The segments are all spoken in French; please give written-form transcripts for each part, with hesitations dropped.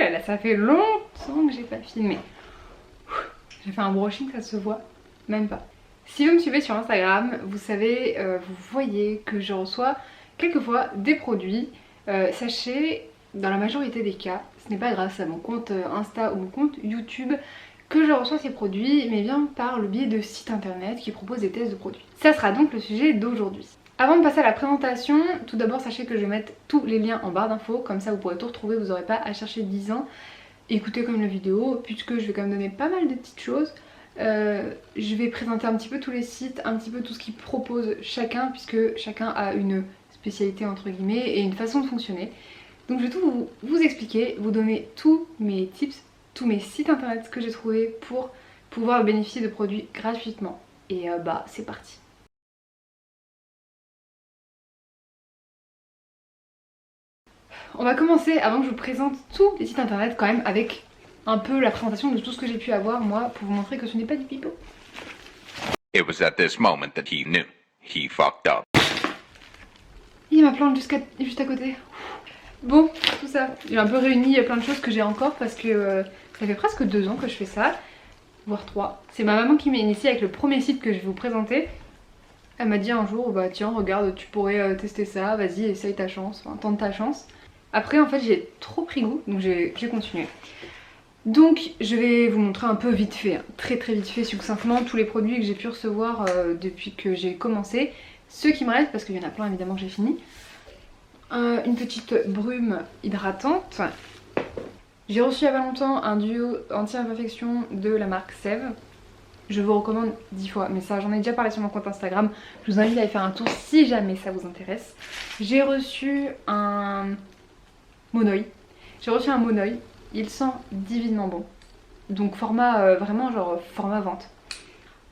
là là, ça fait longtemps que j'ai pas filmé. J'ai fait un brushing, ça se voit même pas. Si vous me suivez sur Instagram, vous savez, vous voyez que je reçois quelquefois des produits. Sachez, dans la majorité des cas, ce n'est pas grâce à mon compte Insta ou mon compte YouTube que je reçois ces produits, mais bien par le biais de sites internet qui proposent des tests de produits. Ça sera donc le sujet d'aujourd'hui. Avant de passer à la présentation, tout d'abord sachez que je vais mettre tous les liens en barre d'infos, comme ça vous pourrez tout retrouver, vous n'aurez pas à chercher 10 ans. Écoutez comme la vidéo, puisque je vais quand même donner pas mal de petites choses. Je vais présenter un petit peu tous les sites, un petit peu tout ce qu'ils proposent chacun, puisque chacun a une spécialité entre guillemets et une façon de fonctionner. Donc je vais tout vous expliquer, vous donner tous mes tips, tous mes sites internet que j'ai trouvés pour pouvoir bénéficier de produits gratuitement. Et bah c'est parti. On va commencer, avant que je vous présente tous les sites internet, quand même avec un peu la présentation de tout ce que j'ai pu avoir moi pour vous montrer que ce n'est pas du pipeau. It was at this moment that he knew he fucked up. Il y a ma plante juste à côté. Bon, tout ça, j'ai un peu réuni plein de choses que j'ai encore parce que ça fait presque 2 ans que je fais ça, voire 3. C'est ma maman qui m'a initiée avec le premier site que je vais vous présenter. Elle m'a dit un jour, bah tiens regarde, tu pourrais tester ça, vas-y essaye ta chance, enfin tente ta chance. Après en fait j'ai trop pris goût, donc j'ai continué. Donc je vais vous montrer un peu vite fait, hein, très vite fait, succinctement, tous les produits que j'ai pu recevoir depuis que j'ai commencé. Ceux qui me restent, parce qu'il y en a plein évidemment que j'ai fini. Une petite brume hydratante. J'ai reçu il y a pas longtemps un duo anti-imperfection de la marque Sève. Je vous recommande 10 fois, mais ça j'en ai déjà parlé sur mon compte Instagram. Je vous invite à aller faire un tour si jamais ça vous intéresse. J'ai reçu un Monoi. Il sent divinement bon. Donc format vraiment genre format vente.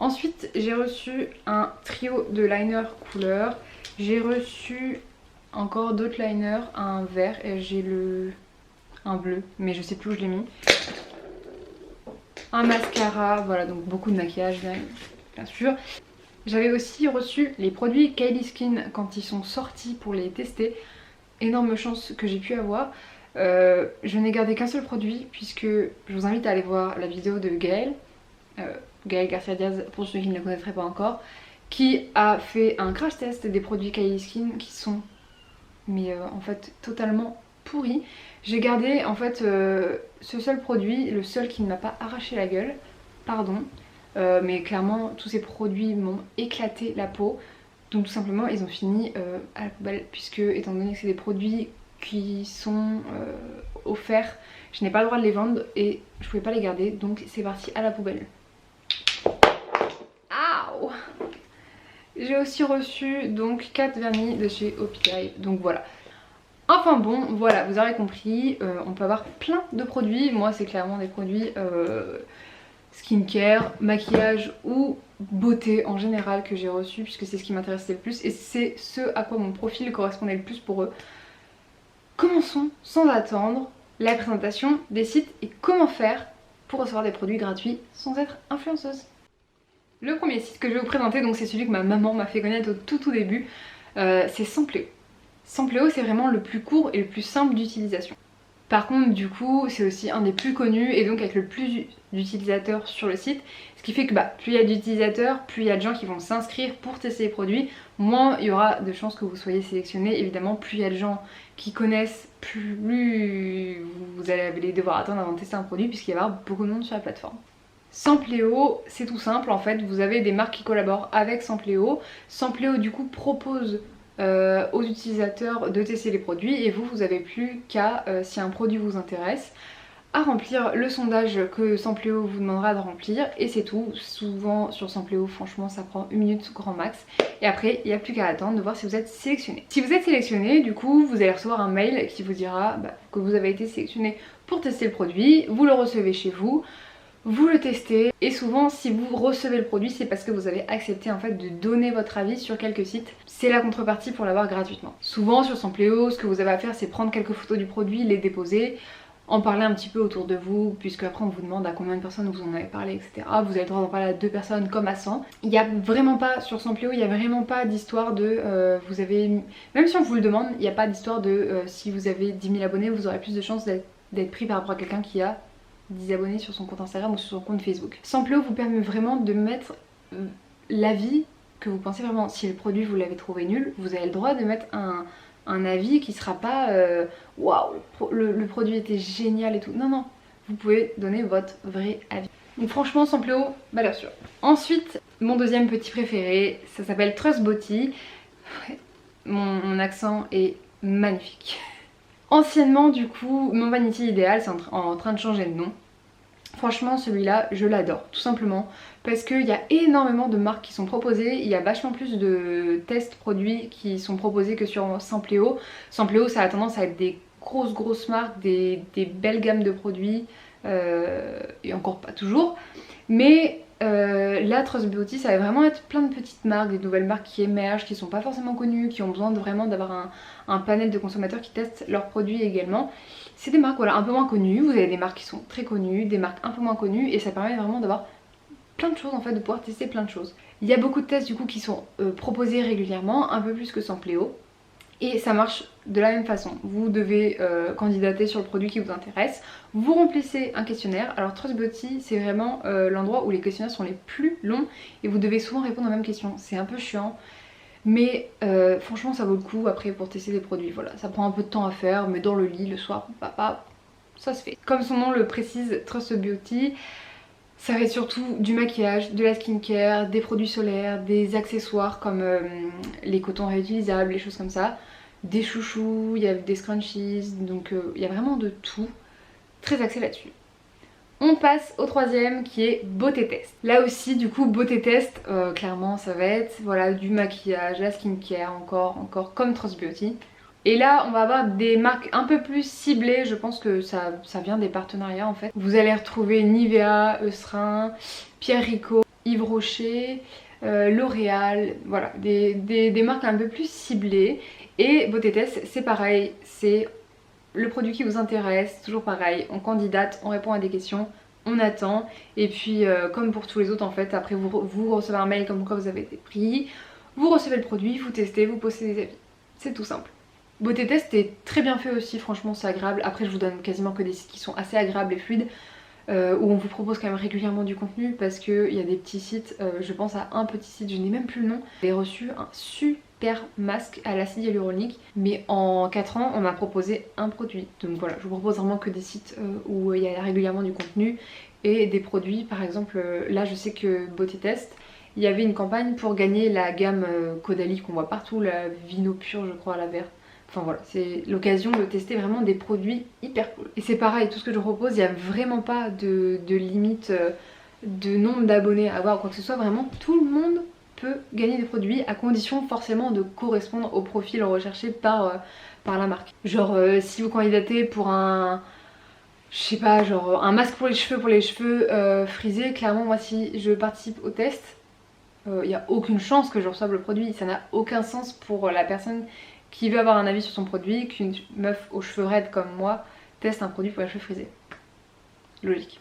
Ensuite j'ai reçu un trio de liners couleur. J'ai reçu encore d'autres liners, un vert et j'ai un bleu, mais je sais plus où je l'ai mis. Un mascara, voilà, donc beaucoup de maquillage bien sûr. J'avais aussi reçu les produits Kylie Skin quand ils sont sortis pour les tester. Énorme chance que j'ai pu avoir. Je n'ai gardé qu'un seul produit puisque je vous invite à aller voir la vidéo de Gaëlle, Gaëlle Garcia Diaz pour ceux qui ne la connaîtraient pas encore, qui a fait un crash test des produits Kylie Skin qui sont mais en fait totalement pourris. J'ai gardé en fait ce seul produit, le seul qui ne m'a pas arraché la gueule, pardon, mais clairement tous ces produits m'ont éclaté la peau. Donc tout simplement ils ont fini à la poubelle puisque étant donné que c'est des produits qui sont offerts, je n'ai pas le droit de les vendre et je pouvais pas les garder, donc c'est parti à la poubelle. Aouh! J'ai aussi reçu donc 4 vernis de chez OPI, donc voilà. Enfin bon, voilà, vous aurez compris, on peut avoir plein de produits. Moi c'est clairement des produits skincare, maquillage ou beauté en général que j'ai reçu puisque c'est ce qui m'intéressait le plus et c'est ce à quoi mon profil correspondait le plus pour eux. Commençons sans attendre la présentation des sites et comment faire pour recevoir des produits gratuits sans être influenceuse. Le premier site que je vais vous présenter, donc c'est celui que ma maman m'a fait connaître au tout début, c'est Sampléo. Sampléo c'est vraiment le plus court et le plus simple d'utilisation. Par contre du coup c'est aussi un des plus connus et donc avec le plus d'utilisateurs sur le site. Ce qui fait que plus il y a d'utilisateurs, plus il y a de gens qui vont s'inscrire pour tester les produits, moins il y aura de chances que vous soyez sélectionné. Évidemment plus il y a de gens qui connaissent, plus vous allez devoir attendre avant de tester un produit puisqu'il va y avoir beaucoup de monde sur la plateforme. Sampléo c'est tout simple en fait, vous avez des marques qui collaborent avec Sampléo. Sampléo du coup propose aux utilisateurs de tester les produits et vous avez plus qu'à, si un produit vous intéresse, à remplir le sondage que Sampléo vous demandera de remplir et c'est tout. Souvent sur Sampléo franchement ça prend 1 minute grand max et après il n'y a plus qu'à attendre de voir si vous êtes sélectionné. Si vous êtes sélectionné du coup vous allez recevoir un mail qui vous dira que vous avez été sélectionné pour tester le produit, vous le recevez chez vous. Vous le testez et souvent si vous recevez le produit c'est parce que vous avez accepté en fait de donner votre avis sur quelques sites. C'est la contrepartie pour l'avoir gratuitement. Souvent sur Sampléo ce que vous avez à faire c'est prendre quelques photos du produit, les déposer, en parler un petit peu autour de vous puisque après on vous demande à combien de personnes vous en avez parlé etc. Vous avez le droit d'en parler à 2 personnes comme à 100. Il n'y a vraiment pas sur Sampléo, il n'y a vraiment pas d'histoire de vous avez... Même si on vous le demande, il n'y a pas d'histoire de si vous avez 10 000 abonnés vous aurez plus de chances d'être d'être pris par rapport à quelqu'un qui a 10 abonnés sur son compte Instagram ou sur son compte Facebook. Sampleo vous permet vraiment de mettre l'avis que vous pensez vraiment. Si le produit vous l'avez trouvé nul, vous avez le droit de mettre un avis qui sera pas waouh, le produit était génial et tout. Non, non, vous pouvez donner votre vrai avis. Donc franchement, Sampleo, valeur sûre. Ensuite, mon deuxième petit préféré, ça s'appelle Trust Beauty. Mon accent est magnifique. Anciennement, du coup, mon Vanity Idéal, c'est en train de changer de nom. Franchement, celui-là, je l'adore, tout simplement parce qu'il y a énormément de marques qui sont proposées. Il y a vachement plus de tests produits qui sont proposés que sur Sampleo. Sampleo, ça a tendance à être des grosses marques, des belles gammes de produits, et encore pas toujours. Mais là, Trust Beauty, ça va vraiment être plein de petites marques, des nouvelles marques qui émergent, qui sont pas forcément connues, qui ont besoin vraiment d'avoir un panel de consommateurs qui testent leurs produits également. C'est des marques voilà, un peu moins connues, vous avez des marques qui sont très connues, des marques un peu moins connues, et ça permet vraiment d'avoir plein de choses en fait, de pouvoir tester plein de choses. Il y a beaucoup de tests du coup qui sont proposés régulièrement, un peu plus que Sampleo. Et ça marche de la même façon. Vous devez candidater sur le produit qui vous intéresse. Vous remplissez un questionnaire. Alors Trust Beauty, c'est vraiment l'endroit où les questionnaires sont les plus longs et vous devez souvent répondre aux mêmes questions. C'est un peu chiant. Mais franchement, ça vaut le coup après pour tester des produits. Voilà, ça prend un peu de temps à faire, mais dans le lit, le soir, papa, ça se fait. Comme son nom le précise, Trust Beauty, ça va être surtout du maquillage, de la skincare, des produits solaires, des accessoires comme les cotons réutilisables, les choses comme ça, des chouchous, il y a des scrunchies, donc il y a vraiment de tout, très axé là-dessus. On passe au troisième qui est beauté test. Là aussi du coup beauté test, clairement ça va être voilà, du maquillage, la skincare, encore comme Trust Beauty. Et là on va avoir des marques un peu plus ciblées, je pense que ça vient des partenariats en fait. Vous allez retrouver Nivea, Eucerin, Pierre Rico, Yves Rocher, L'Oréal, voilà, des marques un peu plus ciblées. Et beauté test c'est pareil, c'est le produit qui vous intéresse, toujours pareil, on candidate, on répond à des questions, on attend. Et puis comme pour tous les autres en fait, après vous recevez un mail comme quoi vous avez été pris, vous recevez le produit, vous testez, vous postez des avis. C'est tout simple. Beauté test est très bien fait aussi, franchement c'est agréable. Après je vous donne quasiment que des sites qui sont assez agréables et fluides, où on vous propose quand même régulièrement du contenu parce qu'il y a des petits sites, je pense à un petit site, je n'ai même plus le nom. J'ai reçu un super masque à l'acide hyaluronique, mais en 4 ans on m'a proposé un produit. Donc voilà, je vous propose vraiment que des sites où il y a régulièrement du contenu et des produits. Par exemple là je sais que Beauté Test, il y avait une campagne pour gagner la gamme Caudalie qu'on voit partout, la Vino Pure je crois, la verte. Enfin voilà, c'est l'occasion de tester vraiment des produits hyper cool. Et c'est pareil, tout ce que je propose, il n'y a vraiment pas de limite de nombre d'abonnés à avoir ou quoi que ce soit. Vraiment, tout le monde peut gagner des produits à condition forcément de correspondre au profil recherché par la marque. Genre si vous candidatez pour un... je sais pas, genre un masque pour les cheveux frisés, clairement moi si je participe au test, il n'y a aucune chance que je reçoive le produit. Ça n'a aucun sens pour la personne qui veut avoir un avis sur son produit qu'une meuf aux cheveux raides comme moi teste un produit pour les cheveux frisés. Logique.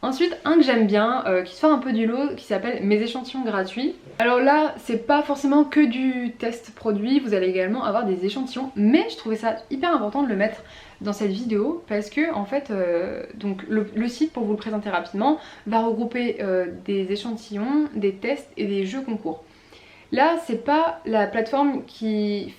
Ensuite, un que j'aime bien, qui sort un peu du lot, qui s'appelle Mes échantillons gratuits. Alors là, c'est pas forcément que du test produit, vous allez également avoir des échantillons, mais je trouvais ça hyper important de le mettre dans cette vidéo parce que en fait, donc le site, pour vous le présenter rapidement, va regrouper des échantillons, des tests et des jeux concours. Là, c'est pas la plateforme qui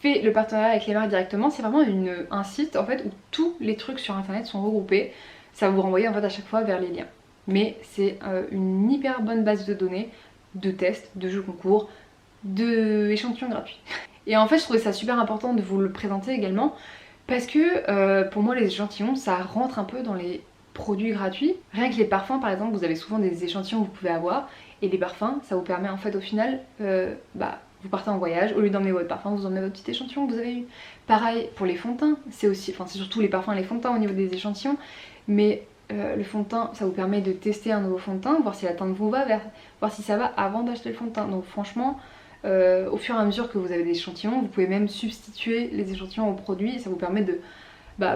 fait le partenariat avec les marques directement, c'est vraiment un site en fait où tous les trucs sur internet sont regroupés. Ça va vous renvoyer en fait à chaque fois vers les liens. Mais c'est une hyper bonne base de données, de tests, de jeux concours, d'échantillons gratuits. Et en fait je trouvais ça super important de vous le présenter également parce que pour moi les échantillons ça rentre un peu dans les produits gratuits. Rien que les parfums par exemple, vous avez souvent des échantillons que vous pouvez avoir et les parfums ça vous permet en fait au final vous partez en voyage, au lieu d'emmener votre parfum, vous emmenez votre petit échantillon que vous avez eu. Pareil pour les fonds de teint, c'est surtout les parfums et les fonds de teint au niveau des échantillons, mais le fond de teint, ça vous permet de tester un nouveau fond de teint, voir si la teinte vous va, voir si ça va avant d'acheter le fond de teint. Donc franchement, au fur et à mesure que vous avez des échantillons, vous pouvez même substituer les échantillons aux produits et ça vous permet de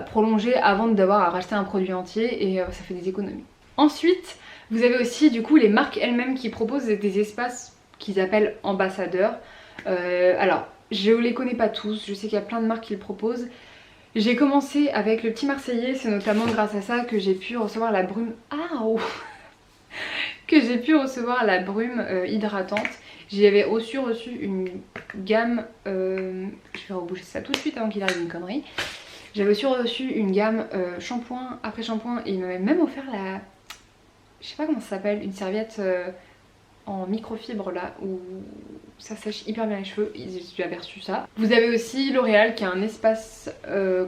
prolonger avant d'avoir à racheter un produit entier et ça fait des économies. Ensuite, vous avez aussi du coup les marques elles-mêmes qui proposent des espaces qu'ils appellent ambassadeurs. Alors je les connais pas tous, je sais qu'il y a plein de marques qui le proposent. J'ai commencé avec le petit Marseillais, c'est notamment grâce à ça que j'ai pu recevoir la brume... Ah oh que j'ai pu recevoir la brume hydratante. J'avais aussi reçu une gamme... je vais reboucher ça tout de suite avant qu'il arrive une connerie. J'avais aussi reçu une gamme shampoing après shampoing et il m'avait même offert la... Je sais pas comment ça s'appelle, une serviette en microfibre là où ça sèche hyper bien les cheveux. J'avais reçu ça. Vous avez aussi L'Oréal qui a un espace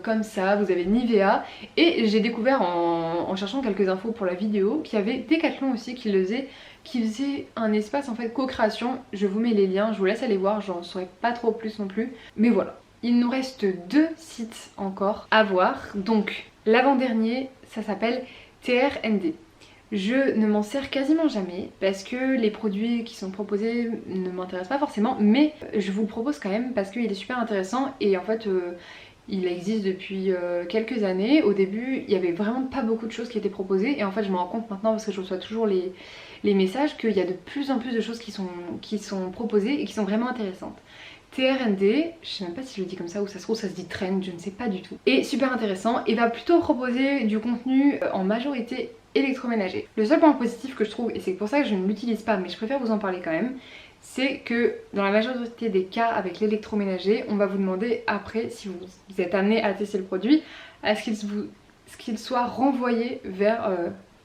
comme ça. Vous avez Nivea. Et j'ai découvert en cherchant quelques infos pour la vidéo qu'il y avait Decathlon aussi qui faisait un espace en fait co-création. Je vous mets les liens, je vous laisse aller voir, j'en saurais pas trop plus non plus. Mais voilà. Il nous reste 2 sites encore à voir. Donc l'avant-dernier, ça s'appelle TRND. Je ne m'en sers quasiment jamais parce que les produits qui sont proposés ne m'intéressent pas forcément, mais je vous le propose quand même parce qu'il est super intéressant et en fait il existe depuis quelques années. Au début il y avait vraiment pas beaucoup de choses qui étaient proposées et en fait je me rends compte maintenant parce que je reçois toujours les messages qu'il y a de plus en plus de choses qui sont proposées et qui sont vraiment intéressantes. TRND, je sais même pas si je le dis comme ça ou ça se trouve ça se dit trend, je ne sais pas du tout. Et super intéressant et va plutôt proposer du contenu en majorité électroménager. Le seul point positif que je trouve, et c'est pour ça que je ne l'utilise pas mais je préfère vous en parler quand même, c'est que dans la majorité des cas avec l'électroménager, on va vous demander après, si vous êtes amené à tester le produit, à ce qu'il soit renvoyé vers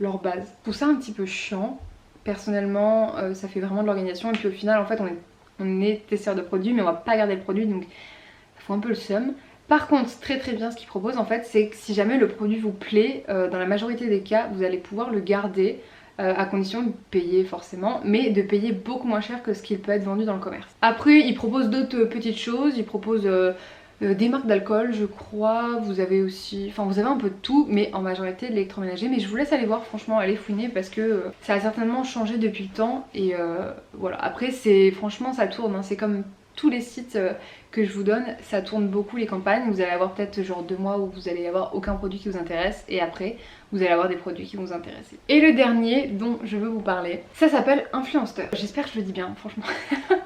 leur base. Je trouve ça un petit peu chiant. Personnellement, ça fait vraiment de l'organisation et puis au final en fait on est testeur de produits mais on va pas garder le produit donc ça fout un peu le seum. Par contre, très bien ce qu'ils proposent en fait, c'est que si jamais le produit vous plaît, dans la majorité des cas, vous allez pouvoir le garder à condition de payer forcément, mais de payer beaucoup moins cher que ce qu'il peut être vendu dans le commerce. Après, ils proposent d'autres petites choses, ils proposent des marques d'alcool, je crois, vous avez aussi, enfin vous avez un peu de tout, mais en majorité de l'électroménager. Mais je vous laisse aller voir, franchement, aller fouiner parce que ça a certainement changé depuis le temps et voilà. Après, franchement, ça tourne, hein. C'est comme tous les sites que je vous donne, ça tourne beaucoup les campagnes. Vous allez avoir peut-être genre 2 mois où vous allez avoir aucun produit qui vous intéresse et après vous allez avoir des produits qui vont vous intéresser. Et le dernier dont je veux vous parler, ça s'appelle Influenster. J'espère que je le dis bien franchement.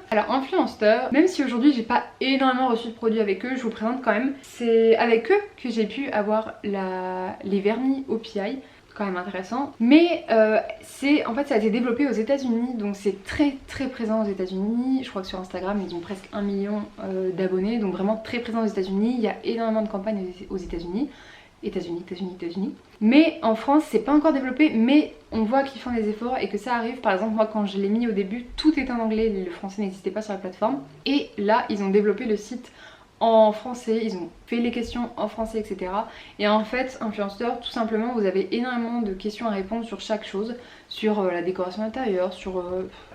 Alors Influenster, même si aujourd'hui j'ai pas énormément reçu de produits avec eux, je vous le présente quand même. C'est avec eux que j'ai pu avoir les vernis OPI. Quand même intéressant, mais en fait ça a été développé aux États-Unis, donc c'est très présent aux États-Unis. Je crois que sur Instagram ils ont presque 1 million d'abonnés, donc vraiment très présent aux États-Unis. Il y a énormément de campagnes aux États-Unis. Mais en France c'est pas encore développé, mais on voit qu'ils font des efforts et que ça arrive. Par exemple moi quand je l'ai mis au début, tout était en anglais, le français n'existait pas sur la plateforme. Et là ils ont développé le site en français, ils ont fait les questions en français, etc. Et en fait, Influenster, tout simplement, vous avez énormément de questions à répondre sur chaque chose, sur la décoration intérieure,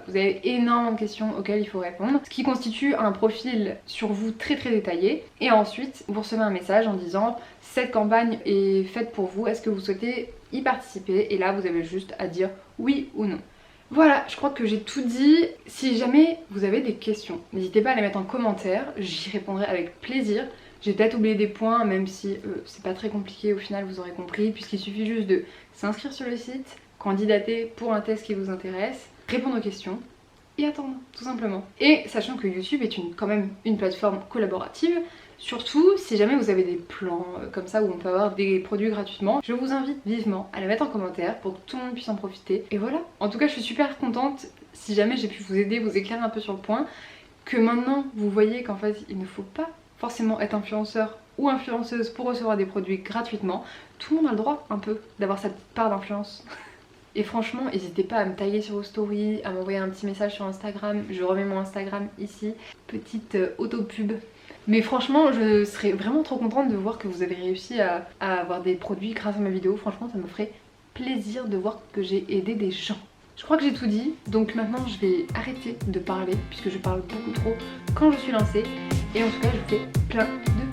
vous avez énormément de questions auxquelles il faut répondre, ce qui constitue un profil sur vous très détaillé. Et ensuite, vous recevez un message en disant « Cette campagne est faite pour vous, est-ce que vous souhaitez y participer ?» Et là, vous avez juste à dire oui ou non. Voilà, je crois que j'ai tout dit. Si jamais vous avez des questions, n'hésitez pas à les mettre en commentaire, j'y répondrai avec plaisir. J'ai peut-être oublié des points, même si c'est pas très compliqué au final, vous aurez compris, puisqu'il suffit juste de s'inscrire sur le site, candidater pour un test qui vous intéresse, répondre aux questions et attendre, tout simplement. Et sachant que YouTube est quand même une plateforme collaborative, surtout si jamais vous avez des plans comme ça où on peut avoir des produits gratuitement, je vous invite vivement à les mettre en commentaire pour que tout le monde puisse en profiter. Et voilà, en tout cas je suis super contente si jamais j'ai pu vous aider, vous éclairer un peu sur le point, que maintenant vous voyez qu'en fait il ne faut pas forcément être influenceur ou influenceuse pour recevoir des produits gratuitement. Tout le monde a le droit un peu d'avoir sa petite part d'influence. Et franchement, n'hésitez pas à me taguer sur vos stories, à m'envoyer un petit message sur Instagram. Je remets mon Instagram ici, petite auto-pub. Mais franchement, je serais vraiment trop contente de voir que vous avez réussi à avoir des produits grâce à ma vidéo. Franchement, ça me ferait plaisir de voir que j'ai aidé des gens. Je crois que j'ai tout dit, donc maintenant je vais arrêter de parler puisque je parle beaucoup trop quand je suis lancée. Et en tout cas, je vous fais plein de